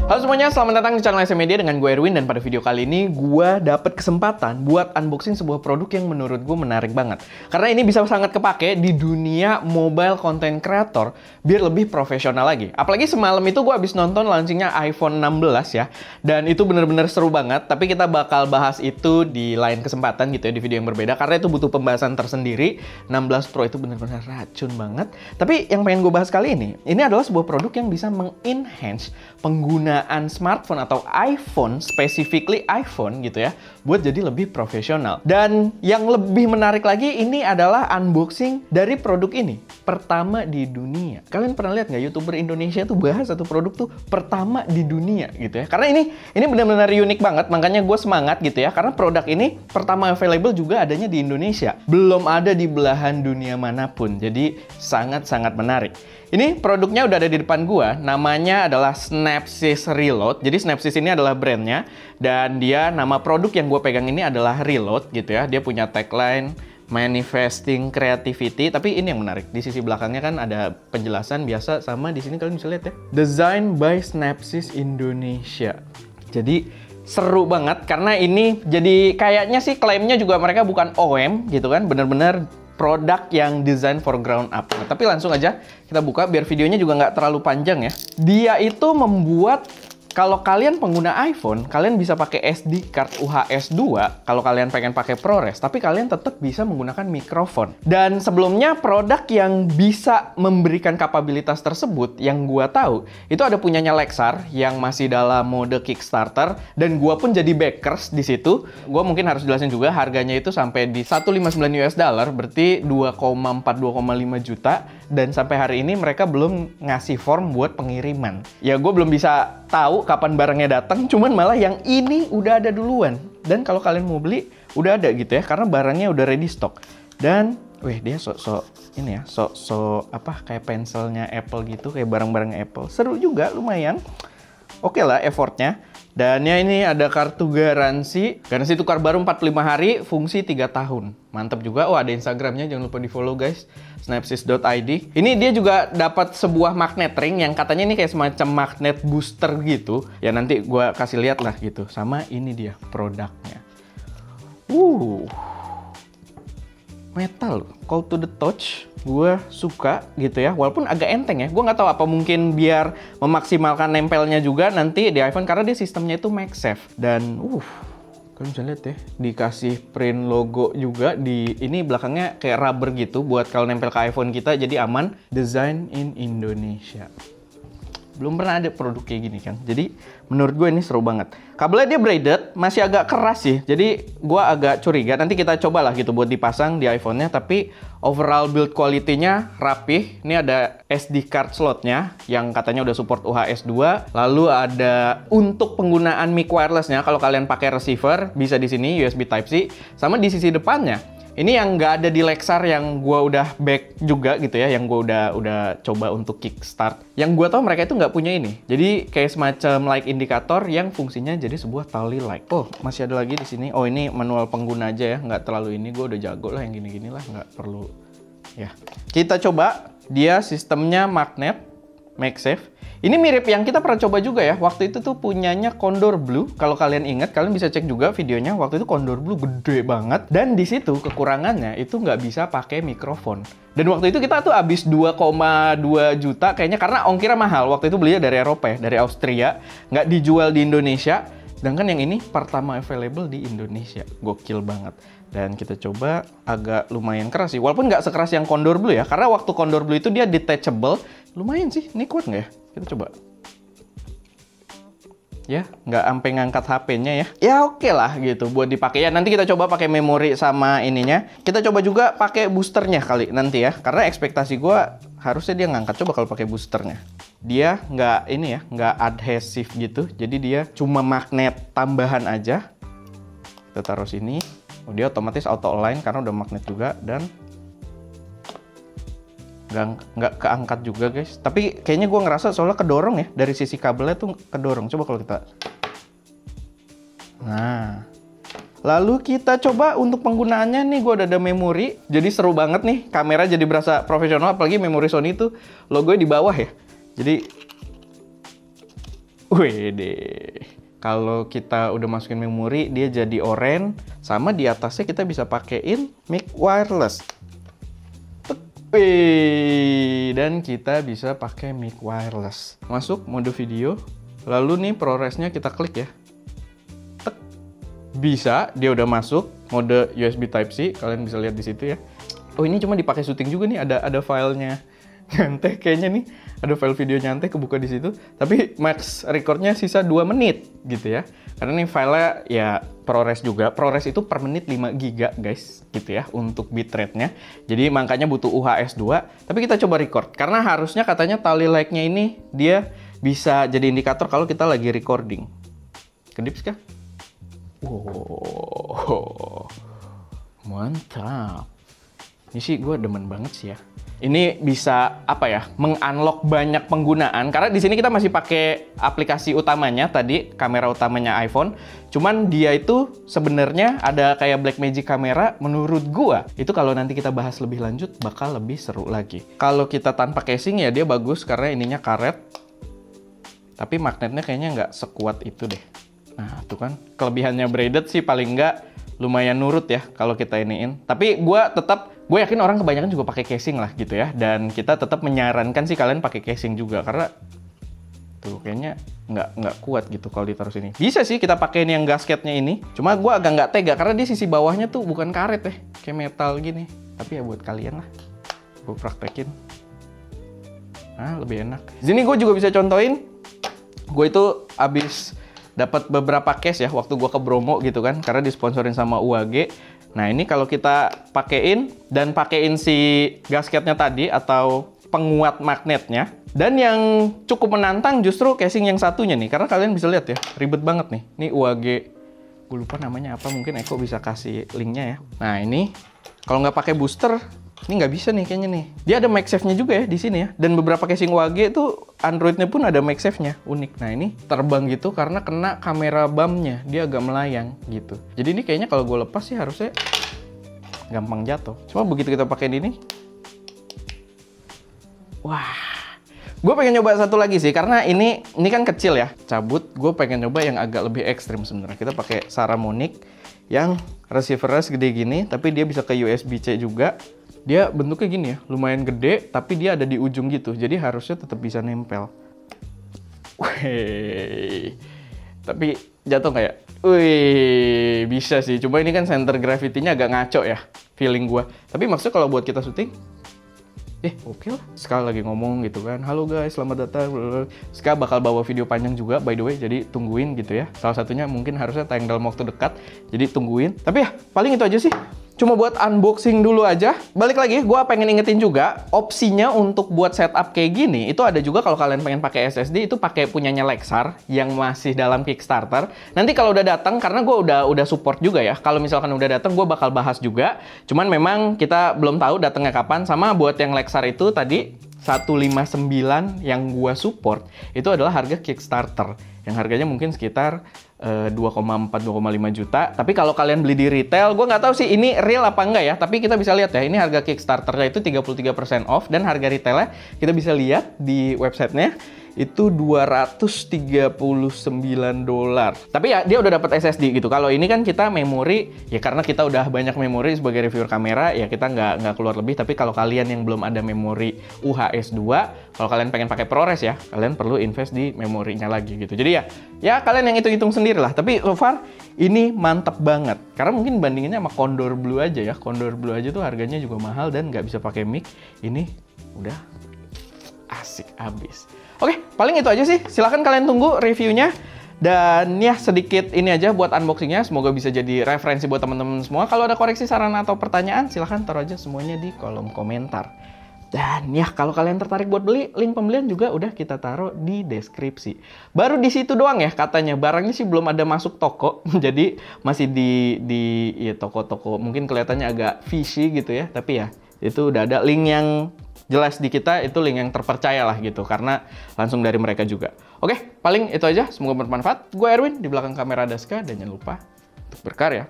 Halo semuanya, selamat datang di channel SM Media dengan gue Erwin. Dan pada video kali ini gue dapet kesempatan buat unboxing sebuah produk yang menurut gue menarik banget. Karena ini bisa sangat kepake di dunia mobile content creator biar lebih profesional lagi. Apalagi semalam itu gue habis nonton launchingnya iPhone 16 ya. Dan itu bener-bener seru banget. Tapi kita bakal bahas itu di lain kesempatan gitu ya, di video yang berbeda. Karena itu butuh pembahasan tersendiri. 16 Pro itu bener-bener racun banget. Tapi yang pengen gue bahas kali ini adalah sebuah produk yang bisa mengenhance penggunaan smartphone atau iPhone, specifically iPhone gitu ya, buat jadi lebih profesional. Dan yang lebih menarik lagi, ini adalah unboxing dari produk ini. Pertama di dunia. Kalian pernah lihat nggak YouTuber Indonesia tuh bahas satu produk tuh pertama di dunia gitu ya? Karena ini benar-benar unik banget, makanya gue semangat gitu ya. Karena produk ini pertama available juga adanya di Indonesia. Belum ada di belahan dunia manapun. Jadi sangat-sangat menarik. Ini produknya udah ada di depan gua, namanya adalah Snapsys Reload. Jadi Snapsys ini adalah brandnya, dan dia nama produk yang gue pegang ini adalah Reload gitu ya. Dia punya tagline Manifesting Creativity, tapi ini yang menarik. Di sisi belakangnya kan ada penjelasan biasa, sama di sini kalian bisa lihat ya. Design by Snapsys Indonesia. Jadi seru banget karena ini jadi kayaknya sih klaimnya juga mereka bukan OEM gitu kan, bener-bener produk yang design for ground up. Nah, tapi langsung aja kita buka biar videonya juga nggak terlalu panjang ya. Dia itu membuat, kalau kalian pengguna iPhone, kalian bisa pakai SD card UHS 2 kalau kalian pengen pakai ProRes, tapi kalian tetap bisa menggunakan mikrofon. Dan sebelumnya produk yang bisa memberikan kapabilitas tersebut yang gua tahu itu ada punyanya Lexar yang masih dalam mode Kickstarter, dan gua pun jadi backers di situ. Gua mungkin harus jelasin juga harganya itu sampai di 159 US dollar, berarti 2,4-2,5 juta, dan sampai hari ini mereka belum ngasih form buat pengiriman. Ya gue belum bisa tahu kapan barangnya datang, cuman malah yang ini udah ada duluan. Dan kalau kalian mau beli, udah ada gitu ya, karena barangnya udah ready stock. Dan, dia sok-sok ini ya, sok-sok apa, kayak pensilnya Apple gitu, kayak barang-barangnya Apple. Seru juga, lumayan. Oke lah effortnya. Dan ya ini ada kartu garansi tukar baru 45 hari, fungsi 3 tahun. Mantap juga. Oh, ada Instagramnya, jangan lupa di follow guys, snapsys.id. Ini dia juga dapat sebuah magnet ring yang katanya ini kayak semacam magnet booster gitu. Ya nanti gua kasih lihat lah gitu. Sama ini dia produknya. Metal, cold to the touch, gue suka gitu ya, walaupun agak enteng ya. Gue nggak tahu apa mungkin biar memaksimalkan nempelnya juga nanti di iPhone, karena dia sistemnya itu MagSafe. Dan kalian bisa lihat ya, dikasih print logo juga di ini belakangnya kayak rubber gitu buat kalau nempel ke iPhone kita jadi aman. Design in Indonesia. Belum pernah ada produk kayak gini kan. Jadi menurut gue ini seru banget. Kabelnya dia braided, masih agak keras sih. Jadi gue agak curiga. Nanti kita cobalah gitu buat dipasang di iPhone-nya. Tapi overall build quality-nya rapih. Ini ada SD card slotnya yang katanya udah support UHS 2. Lalu ada untuk penggunaan mic wireless-nya. Kalau kalian pakai receiver bisa di sini USB Type-C. Sama di sisi depannya. Ini yang nggak ada di Lexar yang gue udah back juga gitu ya, yang gue udah coba untuk kickstart. Yang gue tahu mereka itu nggak punya ini. Jadi kayak semacam light indikator yang fungsinya jadi sebuah tali light. Oh, masih ada lagi di sini. Oh, ini manual pengguna aja ya, nggak terlalu ini. Gue udah jago lah yang gini-gini lah, nggak perlu. Ya, kita coba. Dia sistemnya magnet, MagSafe. Ini mirip yang kita pernah coba juga ya. Waktu itu tuh punyanya Condor Blue. Kalau kalian ingat, kalian bisa cek juga videonya. Waktu itu Condor Blue gede banget. Dan di situ kekurangannya itu nggak bisa pakai mikrofon. Dan waktu itu kita tuh habis 2,2 juta kayaknya, karena ongkirnya mahal. Waktu itu belinya dari Eropa ya, dari Austria. Nggak dijual di Indonesia. Sedangkan yang ini pertama available di Indonesia. Gokil banget. Dan kita coba, agak lumayan keras sih. Walaupun nggak sekeras yang Condor Blue ya. Karena waktu Condor Blue itu dia detachable. Lumayan sih. Ini kuat nggak ya? Kita coba. Ya, nggak sampai ngangkat HP-nya ya. Ya oke lah gitu buat dipakai ya. Nanti kita coba pakai memori sama ininya. Kita coba juga pakai boosternya kali nanti ya. Karena ekspektasi gue harusnya dia ngangkat. Coba kalau pakai boosternya. Dia nggak ini ya, nggak adhesif gitu. Jadi dia cuma magnet tambahan aja. Kita taruh sini. Oh, dia otomatis auto align karena udah magnet juga, dan nggak keangkat juga guys. Tapi kayaknya gue ngerasa soalnya kedorong ya, dari sisi kabelnya tuh kedorong. Coba kalau kita, nah, lalu kita coba untuk penggunaannya nih. Gue udah ada memori, jadi seru banget nih. Kamera jadi berasa profesional, apalagi memori Sony itu logonya di bawah ya. Jadi Wede. Kalau kita udah masukin memori, dia jadi orange. Sama di atasnya kita bisa pakein mic wireless. Wih, dan kita bisa pakai mic wireless. Masuk mode video. Lalu nih ProRes-nya kita klik ya. Tek. Bisa, dia udah masuk mode USB Type-C. Kalian bisa lihat di situ ya. Oh, ini cuma dipakai syuting juga nih, ada filenya. Nyantai kayaknya nih, ada file video nyantai kebuka di situ. Tapi max recordnya sisa 2 menit gitu ya. Karena nih filenya ya ProRes juga. ProRes itu per menit 5 GB guys gitu ya untuk bitrate-nya. Jadi makanya butuh UHS 2. Tapi kita coba record. Karena harusnya katanya tali lag-nya ini dia bisa jadi indikator kalau kita lagi recording. Kedips kah? Wow, mantap. Ini sih gue demen banget sih ya. Ini bisa apa ya, meng-unlock banyak penggunaan karena di sini kita masih pakai aplikasi utamanya tadi, kamera utamanya iPhone. Cuman dia itu sebenarnya ada kayak Blackmagic kamera. Menurut gua itu kalau nanti kita bahas lebih lanjut bakal lebih seru lagi. Kalau kita tanpa casing ya dia bagus karena ininya karet. Tapi magnetnya kayaknya nggak sekuat itu deh. Nah tuh kan kelebihannya braided sih paling nggak lumayan nurut ya kalau kita iniin. Tapi gue yakin orang kebanyakan juga pakai casing lah gitu ya. Dan kita tetap menyarankan sih kalian pakai casing juga karena tuh kayaknya nggak kuat gitu kalau ditaruh sini. Bisa sih kita pakein yang gasketnya ini. Cuma gue agak nggak tega karena di sisi bawahnya tuh bukan karet ya, kayak metal gini. Tapi ya buat kalian lah, gue praktekin. Nah lebih enak. Di sini gue juga bisa contohin. Gue itu abis dapat beberapa case ya waktu gue ke Bromo gitu kan, karena disponsorin sama UAG. Nah ini kalau kita pakein dan pakein si gasketnya tadi atau penguat magnetnya. Dan yang cukup menantang justru casing yang satunya nih, karena kalian bisa lihat ya, ribet banget nih. Ini UAG, gue lupa namanya apa, mungkin Eko bisa kasih linknya ya. Nah ini kalau nggak pakai booster, ini nggak bisa nih kayaknya nih. Dia ada MagSafe-nya juga ya di sini ya. Dan beberapa casing UAG itu Android-nya pun ada MagSafe-nya, unik. Nah ini terbang gitu karena kena kamera bump-nya, dia agak melayang gitu. Jadi ini kayaknya kalau gue lepas sih harusnya gampang jatuh. Cuma begitu kita pakai ini, wah. Gue pengen nyoba satu lagi sih, karena ini kan kecil ya. Cabut, gue pengen nyoba yang agak lebih ekstrim sebenarnya. Kita pakai Saramonic yang receiver-nya segede gini, tapi dia bisa ke USB-C juga. Dia bentuknya gini ya, lumayan gede, tapi dia ada di ujung gitu. Jadi harusnya tetap bisa nempel. Wih, tapi jatuh kayak, wih, bisa sih. Cuma ini kan center gravity-nya agak ngaco ya, feeling gue. Tapi maksudnya kalau buat kita syuting, oke lah. Ska lagi ngomong gitu kan, halo guys, selamat datang. Ska bakal bawa video panjang juga, by the way, jadi tungguin gitu ya. Salah satunya mungkin harusnya tayang dalam waktu dekat, jadi tungguin. Tapi ya, paling itu aja sih. Cuma buat unboxing dulu aja. Balik lagi, gue pengen ingetin juga, opsinya untuk buat setup kayak gini, itu ada juga kalau kalian pengen pakai SSD, itu pakai punyanya Lexar, yang masih dalam Kickstarter. Nanti kalau udah datang, karena gue udah support juga ya, kalau misalkan udah datang, gue bakal bahas juga. Cuman memang kita belum tahu datangnya kapan, sama buat yang Lexar itu tadi, 159 yang gue support, itu adalah harga Kickstarter. Yang harganya mungkin sekitar 2,4-2,5 juta. Tapi kalau kalian beli di retail, gue nggak tahu sih ini real apa enggak ya. Tapi kita bisa lihat ya, ini harga Kickstarternya itu 33% off. Dan harga retailnya kita bisa lihat di websitenya itu $239. Tapi ya dia udah dapat SSD gitu. Kalau ini kan kita memori, ya karena kita udah banyak memori sebagai reviewer kamera, ya kita nggak keluar lebih. Tapi kalau kalian yang belum ada memori UHS 2, kalau kalian pengen pakai ProRes ya, kalian perlu invest di memorinya lagi gitu. Jadi ya kalian yang hitung-hitung sendiri lah. Tapi so far ini mantep banget. Karena mungkin bandinginnya sama Condor Blue aja ya. Condor Blue aja tuh harganya juga mahal dan nggak bisa pakai mic. Ini udah asik abis. Oke, paling itu aja sih. Silahkan kalian tunggu reviewnya. Dan ya sedikit ini aja buat unboxingnya. Semoga bisa jadi referensi buat teman-teman semua. Kalau ada koreksi, saran, atau pertanyaan, silahkan taruh aja semuanya di kolom komentar. Dan ya kalau kalian tertarik buat beli, link pembelian juga udah kita taruh di deskripsi. Baru di situ doang ya katanya. Barangnya sih belum ada masuk toko. Jadi masih di ya, toko-toko. Mungkin kelihatannya agak fishy gitu ya. Tapi ya itu udah ada link yang jelas di kita, itu link yang terpercaya lah gitu, karena langsung dari mereka juga. Oke, paling itu aja. Semoga bermanfaat. Gue Erwin, di belakang kamera ada Ska, dan jangan lupa untuk berkarya.